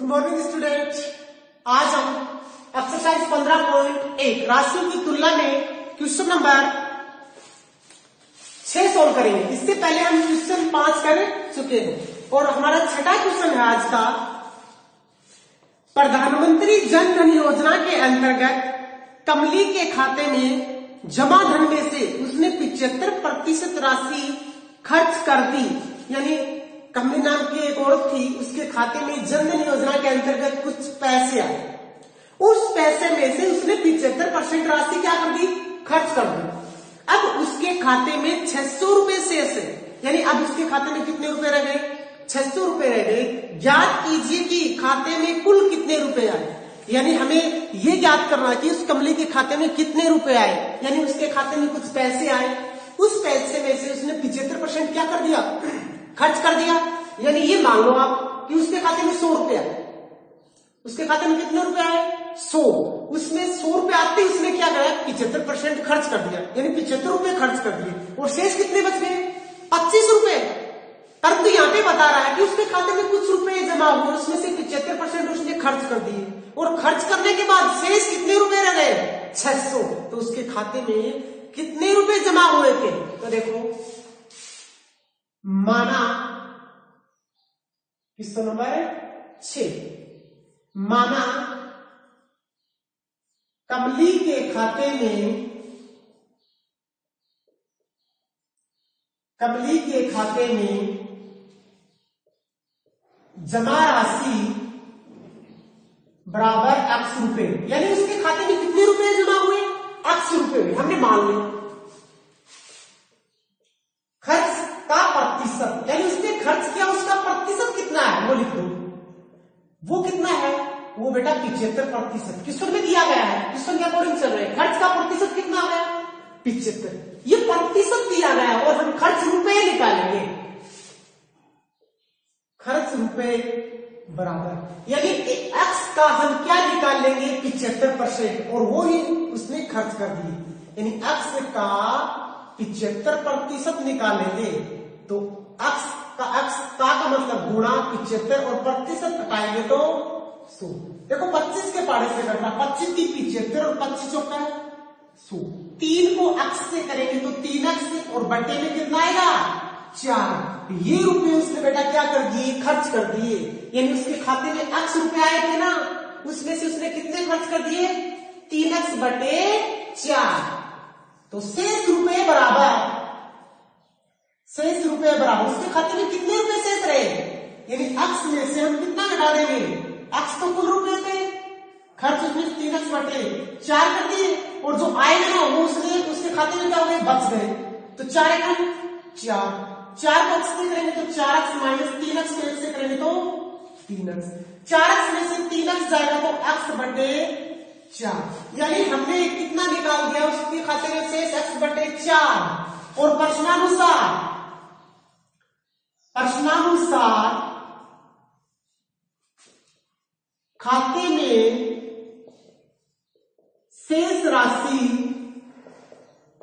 Good morning student. आज हम exercise 15.1 राशियों की तुलना में क्वेश्चन नंबर 6 सोल्व करेंगे। इससे पहले हम क्वेश्चन 5 कर चुके हैं और हमारा छठा क्वेश्चन है आज का। प्रधानमंत्री जन धन योजना के अंतर्गत कमली के खाते में जमा धन में से उसने 75% राशि खर्च कर दी। यानी कमली नाम की एक औरत थी, उसके खाते में जन धन योजना के अंतर्गत कुछ पैसे आए। उस पैसे में से उसने 75% राशि क्या कर दी? खर्च कर दी। अब उसके खाते में 600 रुपए शेष है। यानी अब उसके खाते में कितने रुपए रह गए? 600 रुपए रह गए। ज्ञात कीजिए कि खाते में कुल कितने रुपए आए। यानी हमें ये ज्ञात करना कि उस कमली के खाते में कितने रुपए आए। यानी उसके खाते में कुछ पैसे आए, उस पैसे में से उसने 75% क्या कर दिया? खर्च कर दिया। यानी ये मान लो आप कि उसके खाते में 100 रुपए आए। उसके खाते में कितने रुपए आए? 100। उसमें 100 रुपए आते ही उसने क्या करा? 75% खर्च कर दिया। यानी 75 रुपए खर्च कर दिए और शेष कितने बच गए? 25 रुपए। परंतु यहाँ पे बता रहा है कि उसके खाते में कुछ रुपए जमा हुए, उसमें से 75% उसने खर्च कर दिए और खर्च करने के बाद शेष कितने रुपए रह गए? 600। तो उसके खाते में कितने रुपए जमा हुए थे? तो देखो, माना क्वेश्चन नंबर 6, माना कमली के खाते में जमा राशि बराबर x रुपए। यानी उसके खाते में कितने रुपए जमा हुए? x रुपए हमने मान लिया। खर्च का प्रतिशत, यानी उसने खर्च किया, उसका प्रतिशत कितना है वो लिख दो। वो कितना है? वो बेटा 75%। क्वेश्चन में दिया गया है, क्वेश्चन के अकॉर्डिंग चल रहे हैं। खर्च का प्रतिशत कितना है? 75। ये प्रतिशत दिया गया है और हम खर्च रुपए निकालेंगे। खर्च रुपए बराबर, यानी x का हम क्या निकाल लेंगे? 75% और वो ही उसने खर्च कर दिए। यानी x का 75% निकालेंगे तो x का मतलब गुणा 75 और प्रतिशत हटाएंगे तो 100। देखो 25 के पाड़े से करना, 25 की 75 और 25 चौका 100। 3 को x से करेंगे तो 3x और बटे में कितना आएगा? 4। ये रुपए उसने बेटा क्या कर दिए? खर्च कर दिए। यानी उसके खाते में x रुपए आए थे ना, उसमें से उसने कितने खर्च कर दिए? 3x बटे 4। तो शेष रुपए बराबर उसके खाते में कितने रुपए शेष रहे? यानी x में से हम कितना घटा देंगे? x तो कुल रुपए थे, खर्च उसमें 3x बटे 4 कर दिए और जो आएगा ना वो उसके खाते में क्या हो गए? बच गए। तो 4 को करेंगे तो 4x माइनस 3x को 1 से करेंगे तो 3x। 4x में से 3x जाएगा तो x बटे 4। यानी हमने कितना निकाल दिया? उसके खाते में शेष x बटे 4 और प्रश्नानुसार खाते में शेष राशि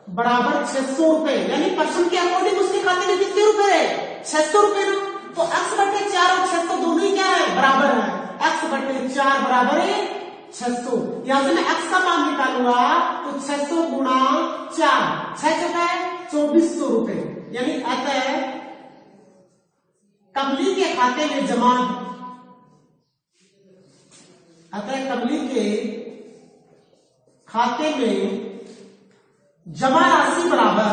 बराबर 600 रुपए। यानी प्रश्न के अकॉर्डिंग उसके खाते में कितने रुपए है? 600 रुपए ना। तो x बटे 4 और 600 दोनों ही क्या है? बराबर है। x बटे 4 बराबर है 600। यहां से मैं x का मान निकालूंगा तो 600 गुणा 4, 6 चौका है 2400 रुपए। यानी अतः कमली के खाते में जमा राशि बराबर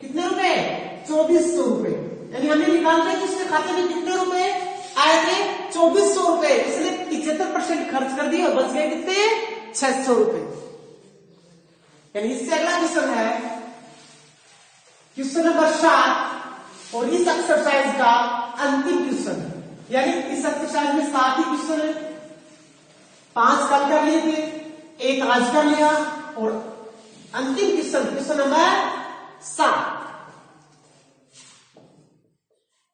कितने रुपए? 2400 रुपए। यानी हमें निकालना है कि उसके खाते में कितने रुपए आए थे? 2400 रुपए। इसने 75% खर्च कर दिए और बच गए कितने? 600 रुपए। यानी इससे अगला क्वेश्चन है क्वेश्चन नंबर 7 और इस एक्सरसाइज का अंतिम क्वेश्चन। यानी इस एक्सरसाइज में 7 ही क्वेश्चन है। 5 कल कर लिए थे, 1 आज कर लिया और अंतिम क्वेश्चन नंबर 7।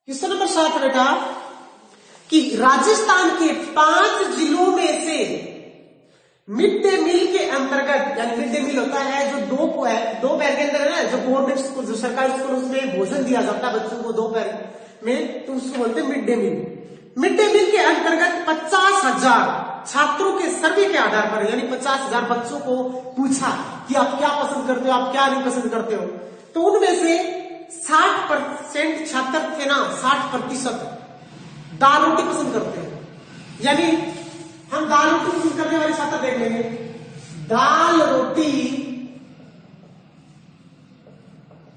क्वेश्चन नंबर 7 बेटा कि राजस्थान के 5 जिलों में से मिड डे मील के अंतर्गत, यानी मिड डे मील होता है जो दोपहर के अंदर है ना, जो गवर्नमेंट स्कूल, जो सरकारी स्कूल, उसमें भोजन दिया जाता है बच्चों को दोपहर में, तो उसको बोलते हैं mid day meal. Mid day meal के अंतर्गत 50,000 छात्रों के सर्वे के आधार पर, यानी 50,000 बच्चों को पूछा कि आप क्या पसंद करते हो, आप क्या नहीं पसंद करते हो, तो उनमें से 60% छात्र थे ना, 60% दाल रोटी पसंद करते हैं। यानी हम दाल रोटी पसंद करने वाले छात्र देख लेंगे। दाल रोटी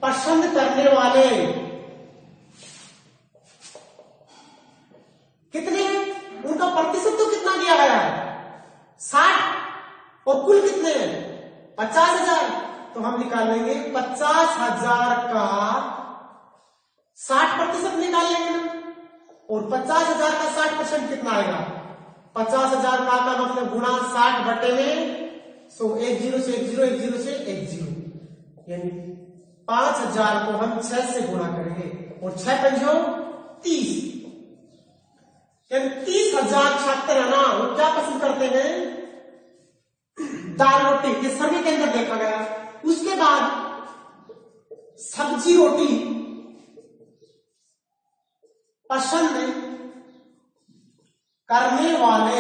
पसंद करने वाले कितने हैं, उनका प्रतिशत तो कितना दिया गया है, 60, और कुल कितने हैं, 50,000। तो हम निकाल लेंगे 50,000 का 60% निकाल लेंगे ना, और 50,000 का 60% कितना आएगा, 50,000 का मतलब गुणा 60 बटे में 100, 1 0 से 1 0, 1 0 से 1 0, यानी 5,000 को हम 6 से गुणा करेंगे, और 6 पंजो 30, यानी 30,000 छात्र है ना, वो क्या पसंद करते हैं, दाल रोटी। ये सर्वे के अंदर देखा गया। उसके बाद सब्जी रोटी पसंद करने वाले,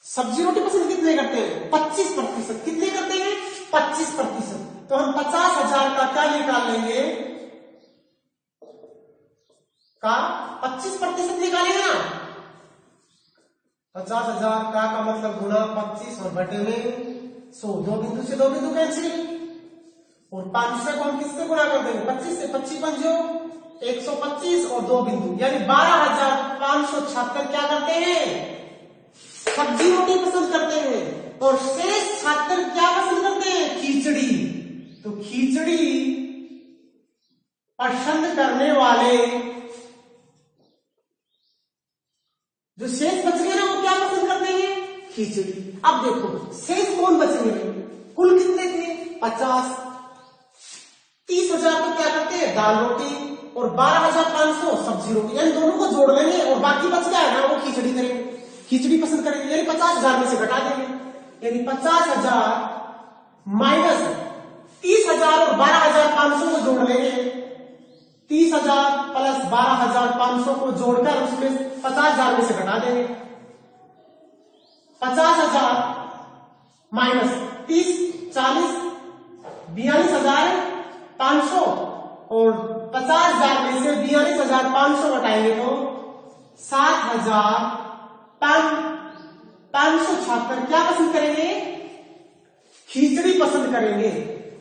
सब्जी रोटी पसंद कितने करते हैं, 25%। कितने करते हैं, 25%। तो हम 50,000 का क्या निकाल लेंगे, का 25% निकालेंगे ना, 50,000 का मतलब गुणा 25 और बटे में 100, 2 बिंदु से 2 बिंदु कैंसिल, और 500 को हम किससे गुणा कर देंगे, 25 से, 25 पंजो 125 और 2 बिंदु, यानी 12,500 छात्र क्या करते हैं, सब्जी रोटी पसंद करते हैं। और शेष छात्र क्या पसंद करते हैं, खिचड़ी। तो खिचड़ी पसंद करने वाले जो शेष बच गए ना, वो क्या पसंद करते हैं, खिचड़ी। अब देखो शेष कौन बचेंगे, कुल कितने थे, 50, 30,000 तो क्या करते हैं, दाल रोटी, और 12,500 सब्जी रोटी, यानी दोनों को जोड़ लेंगे, और बाकी बच गया है ना, वो खिचड़ी करेंगे, खिचड़ी पसंद करेंगे, यानी 50,000 में से घटा देंगे, यानी 50,000 माइनस 30,000 और 12,500 को जोड़ लेंगे, 30,000 प्लस 12,500 को जोड़कर उसमें 50,000 में से घटा देंगे, 50,000 माइनस 30, 40, 42,500, और 50,000 में से 42,500 घटाएंगे तो 7,500 छात्र क्या पसंद करेंगे, खिचड़ी पसंद करेंगे।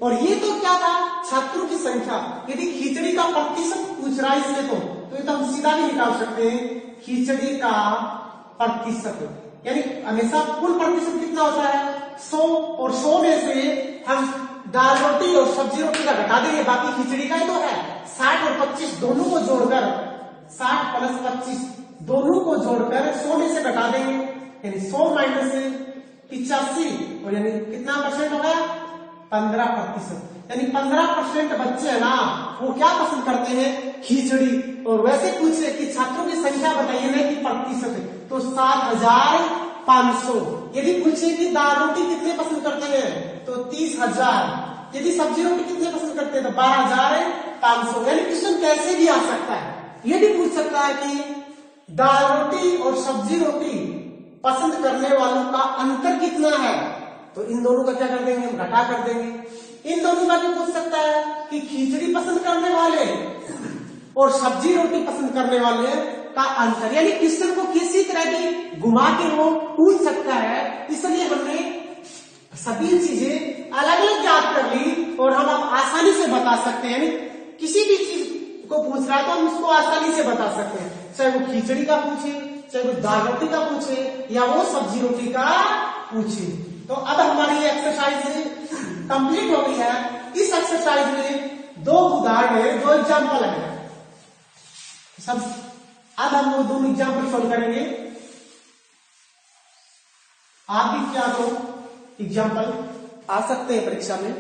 और ये तो क्या था, छात्रों की संख्या। यदि खिचड़ी का प्रतिशत पूछ रहा है इससे, तो ये तो हम सीधा भी निकाल सकते हैं, खिचड़ी का प्रतिशत, यानी हमेशा कुल प्रतिशत कितना होता है, 100, और 100 में से हम दाल रोटी और सब्जी रोटी का घटा देंगे, बाकी खिचड़ी का ही तो है। 60 और 25 दोनों को जोड़कर, 60 प्लस 25 दोनों को जोड़कर 100 में से घटा देंगे, यानी 100 माइनस 85, और यानी कितना परसेंट हो गया, 15%। यानी 15% बच्चे है ना, वो क्या पसंद करते हैं, खिचड़ी। और वैसे पूछे कि छात्रों की संख्या बताइए ना कि प्रतिशत, तो 7,500। यदि पूछे कि दाल रोटी कितने पसंद करते हैं, तो 30,000। यदि सब्जी रोटी कितने पसंद करते हैं, तो 12,500। यानी क्वेश्चन कैसे भी आ सकता है। ये भी पूछ सकता है कि दाल रोटी और सब्जी रोटी पसंद करने वालों का अंतर कितना है, तो इन दोनों का क्या कर देंगे, हम घटा कर देंगे। इन दोनों का भी पूछ सकता है कि खिचड़ी पसंद करने वाले और सब्जी रोटी पसंद करने वाले का अंतर, यानी क्वेश्चन को किसी तरह की घुमा के वो पूछ सकता है। इसलिए हमने सभी चीजें अलग अलग याद कर ली, और हम अब आसानी से बता सकते हैं। किसी भी चीज को पूछ रहा है तो हम उसको आसानी से बता सकते हैं, चाहे वो खिचड़ी का पूछे, चाहे वो दाल रोटी का पूछे, या वो सब्जी रोटी का पूछे। तो अब हमारी ये एक्सरसाइज कंप्लीट हो गई है। इस एक्सरसाइज में 2 उदाहरण है, 2 एग्जाम्पल है सब। अब हम वो 2 एग्जाम्पल सॉल्व करेंगे। आप भी क्या 2 एग्जाम्पल आ सकते हैं परीक्षा में,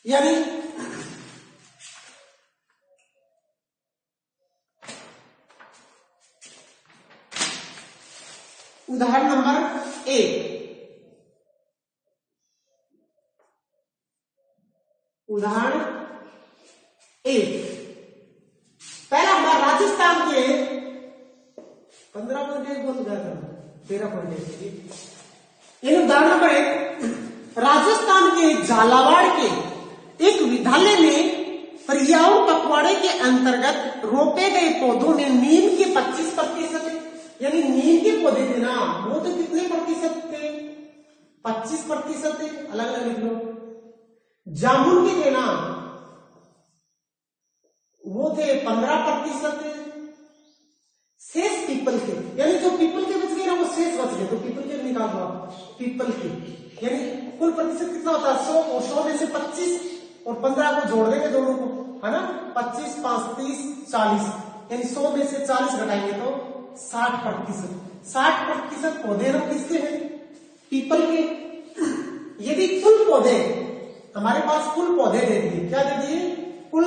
यानी उदाहरण नंबर 1, उदाहरण 1, पहला हमारा राजस्थान के 15.1 बोल गया था 13.1। ये उदाहरण नंबर 1, राजस्थान के झालावाड़ के एक विद्यालय में पर्यावरण पखवाड़े के अंतर्गत रोपे गए पौधों में नीम के 25%, यानी नीम के पौधे थे ना, वो तो कितने प्रतिशत थे? 25% थे। अलग अलग लिख लो। जामुन के थे ना, वो थे 15%। शेष पीपल के, यानी जो पीपल के बच गए ना वो शेष बच गए, तो पीपल के निकाल दो आप। पीपल के यानी कुल प्रतिशत कितना होता है? 100, और 100 में से 25 और 15 को जोड़ देंगे दोनों को, है ना। 25, 5, 30, 40, यानी 100 में से 40 घटाएंगे तो 60%। 60% पौधे ना किसके हैं? पीपल के। यदि कुल पौधे हमारे पास कुल पौधे दे दिए, क्या दे दिए? कुल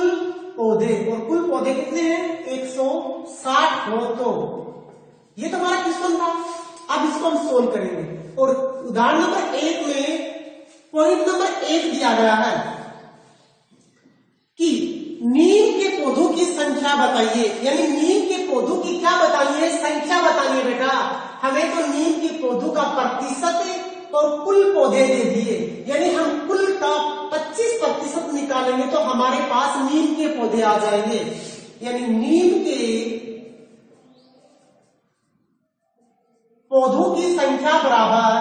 पौधे, और कुल पौधे कितने हैं? 160 हो, तो ये तो हमारा क्वेश्चन था। अब इसको हम सोल्व करेंगे, और उदाहरण नंबर 1 में पॉइंट नंबर 1 दिया गया है कि नीम के पौधों की संख्या बताइए, यानी नीम के पौधों की क्या बतानी है? संख्या बतानी है बेटा। हमें तो नीम के पौधों का प्रतिशत और कुल पौधे दे दिए, यानी हम कुल का 25% निकालेंगे तो हमारे पास नीम के पौधे आ जाएंगे। यानी नीम के पौधों की संख्या बराबर,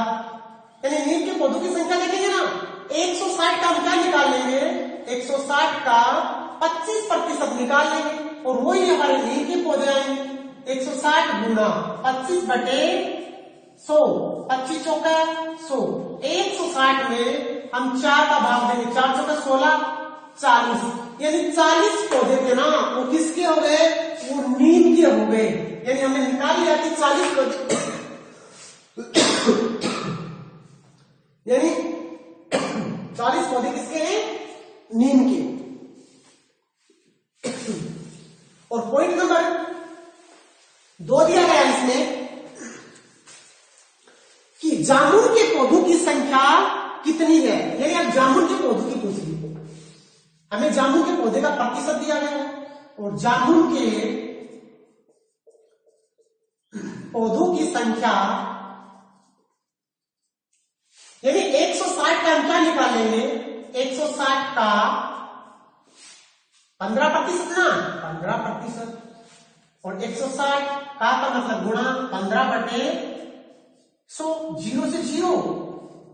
यानी नीम के पौधों की संख्या देखेंगे ना, 160 का हम क्या निकाल लेंगे? 160 का 25% निकाल लेंगे, और वही हमारे नीम के पौधे आएंगे। 160 गुना 25/100, 25 चौका 100। 160 में हम 4 का भाग देंगे, 4 चौका 16, 40, यानी 40 पौधे थे ना, वो किसके हो गए? वो नीम के हो गए। यानी हमने निकाल लिया कि 40 पौधे यानी 40 पौधे किसके हैं? नीम के। और पॉइंट नंबर 2 दिया गया इसमें कि जामुन के पौधों की संख्या कितनी है, यानी अब जामुन के पौधों की पूछ ली। हमें जामुन के पौधे का प्रतिशत दिया गया है, और जामुन के पौधों की संख्या, यानी 160 का हम क्या निकालेंगे? 160 का 15% ना, 15%, और 160 का मतलब गुणा 15/100, 0 से 0,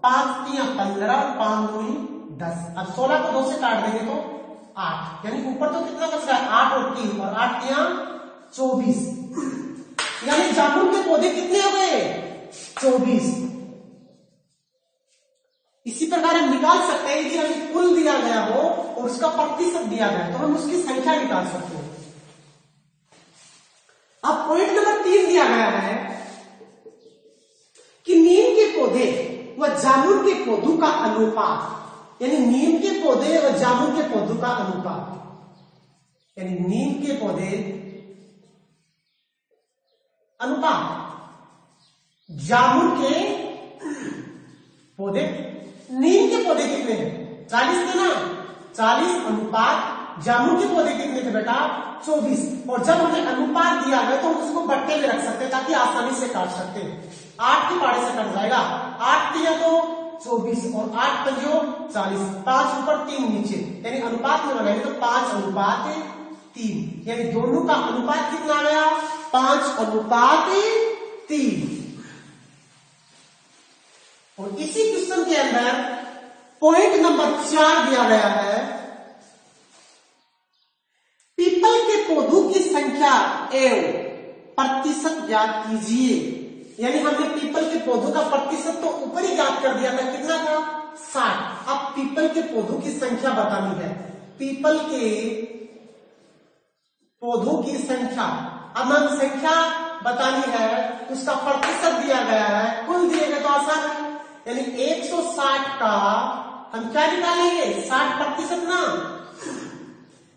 5 3 15, 5 दूनी 10। अब 16 को 2 से काट देंगे तो 8, यानी ऊपर तो कितना बच रहा है? 8 और 3, और 8 3 24, यानी जामुन के पौधे कितने हो गए? 24। इसी प्रकार हम निकाल सकते हैं कि हमें कुल दिया गया हो और उसका प्रतिशत दिया गया, तो हम उसकी संख्या निकाल सकते हैं। अब पॉइंट नंबर 3 दिया गया है कि नीम के पौधे व जामुन के पौधों का अनुपात, यानी नीम के पौधे और जामुन के पौधों का अनुपात, यानी नीम के पौधे अनुपात जामुन के पौधे। नीम के पौधे कितने हैं? 40 थे ना, 40 अनुपात जामुन के पौधे कितने थे बेटा? 24। और जब हमें अनुपात दिया गया तो हम उसको बट्टे में रख सकते हैं ताकि आसानी से काट सकते हैं। 8 के पाड़े से कट जाएगा, 8 3 तो 24, और 8 5 40, 5 ऊपर 3 नीचे, यानी अनुपात में बनाएंगे तो 5/3, यानी दोनों का अनुपात कितना आ गया? 5/3। और इसी क्वेश्चन के अंदर पॉइंट नंबर 4 दिया गया है, पीपल के पौधों की संख्या एवं प्रतिशत ज्ञात कीजिए। यानी हमने पीपल के पौधों का प्रतिशत तो ऊपर ही ज्ञात कर दिया था, कितना था? 60। अब पीपल के पौधों की संख्या बतानी है। पीपल के पौधों की संख्या, अब हम संख्या बतानी है, उसका प्रतिशत दिया गया है, कुल दिए गए तो आसान है। यानी 160 का हम क्या निकालेंगे? 60% ना,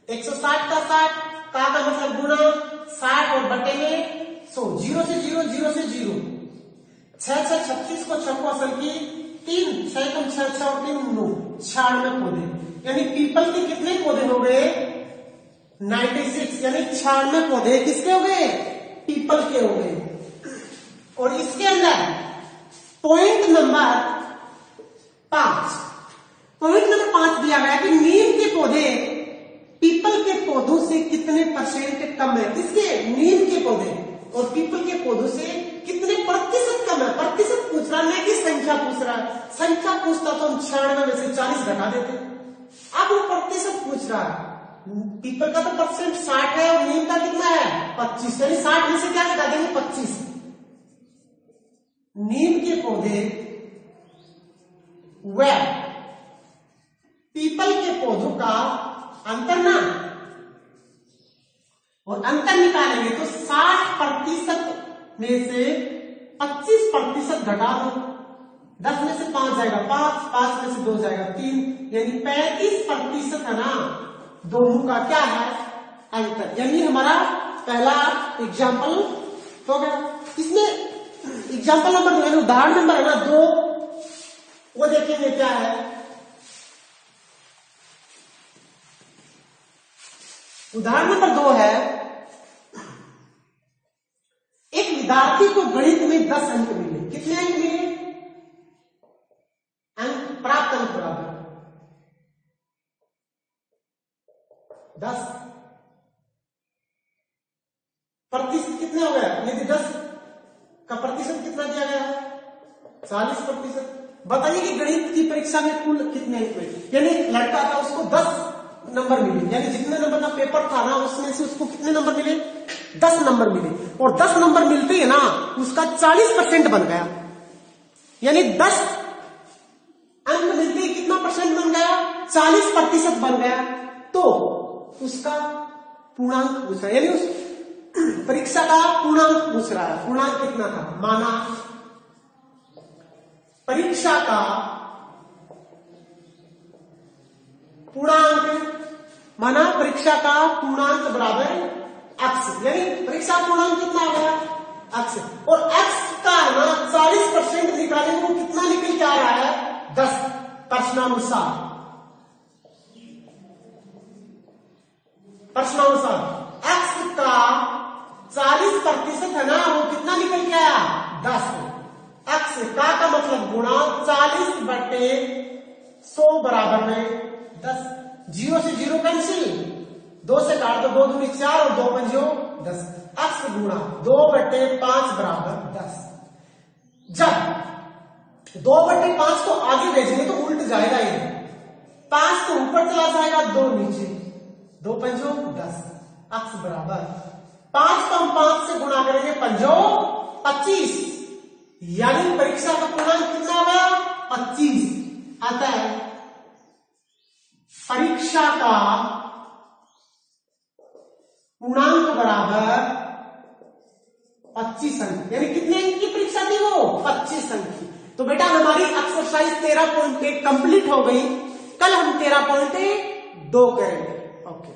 160 का 60 का मतलब गुणा 60 और बटे में 100, 0 से 0, 0 से 0, 6 36 को 6 को असल की 3, 6 6 6 और 3 9, 96 पौधे। यानी पीपल के कितने पौधे हो गए? 96, यानी 96 पौधे किसके हो गए? पीपल के हो गए। और इसके अंदर पॉइंट नंबर 5 दिया गया कि नीम के पौधे पीपल के पौधों से कितने % कम है? किसके? नीम के पौधे। और पीपल के पौधों से कितने प्रतिशत कम है? प्रतिशत पूछ रहा है कि संख्या पूछ रहा है। संख्या पूछता तो हम 96 में से 40 घटा देते। अब वो प्रतिशत पूछ रहा है। पीपल का तो % 60 है और नीम का कितना है? 25, यानी 60 में से क्या घटा देंगे? 25। नीम के पौधे व पीपल के पौधों का अंतर ना, और अंतर निकालेंगे तो 60% में से 25% घटा दो। 10 में से 5 जाएगा 5 में से 2 जाएगा 3, यानी 35% है ना। दोनों का क्या है? अंतर। यानी हमारा पहला एग्जाम्पल हो गया। इसमें एग्जाम्पल नंबर 2 उदाहरण नंबर है ना 2, वो देखेंगे क्या है। उदाहरण नंबर 2 है, एक विद्यार्थी को गणित में 10 अंक मिले। कितने अंक मिले? अंक प्राप्त अंक बराबर 10। प्रतिशत कितना हो गया? यदि 10 का प्रतिशत कितना दिया गया है? 40%। बताइए कि गणित की परीक्षा में कुल कितने अंक हुए? यानी लड़का था, उसको 10 नंबर मिले, यानी जितने नंबर का पेपर था ना उसमें से उसको कितने नंबर मिले? 10 नंबर मिले। और 10 नंबर मिलते ही ना उसका 40% बन गया, यानी 10 अंक मिलते ही कितना % बन गया? 40% बन गया। तो उसका पूर्णांक पूछ रहा है, यानी उस परीक्षा का पूर्णांक पूछ रहा है। पूर्णांक कितना था? माना परीक्षा का पूर्णांक, माना परीक्षा का पूर्णांक बराबर x, यानी परीक्षा पूर्णांक कितना आ गया? x। और x का ना 40% निकालेंगे वो कितना निकल के आ रहा है? 10। प्रश्नानुसार x का 40% है ना, वो कितना निकल के आया? 10। x का मतलब गुणा 40/100 बराबर में 10। 0 से 0 कैंसिल, 2 से काट दो, 2 दूनी 4 और 2 पंजो 10। x गुणा 2/5 बराबर 10। जब 2/5 को आगे भेजेंगे तो उल्ट जाएगा, ये 5 तो ऊपर चला जाएगा, 2 नीचे, 2 पंजो 10। x बराबर 5 को हम 5 से गुणा करेंगे, पंजो 25, यानी परीक्षा का पूर्णांक कितना होगा? 25 आता है। परीक्षा का पूर्णांक बराबर 25 अंक, यानी कितने अंक की परीक्षा थी वो? 25 अंक की। तो बेटा हमारी एक्सरसाइज 13.1 कंप्लीट हो गई। कल हम 13.2 करेंगे। ओके।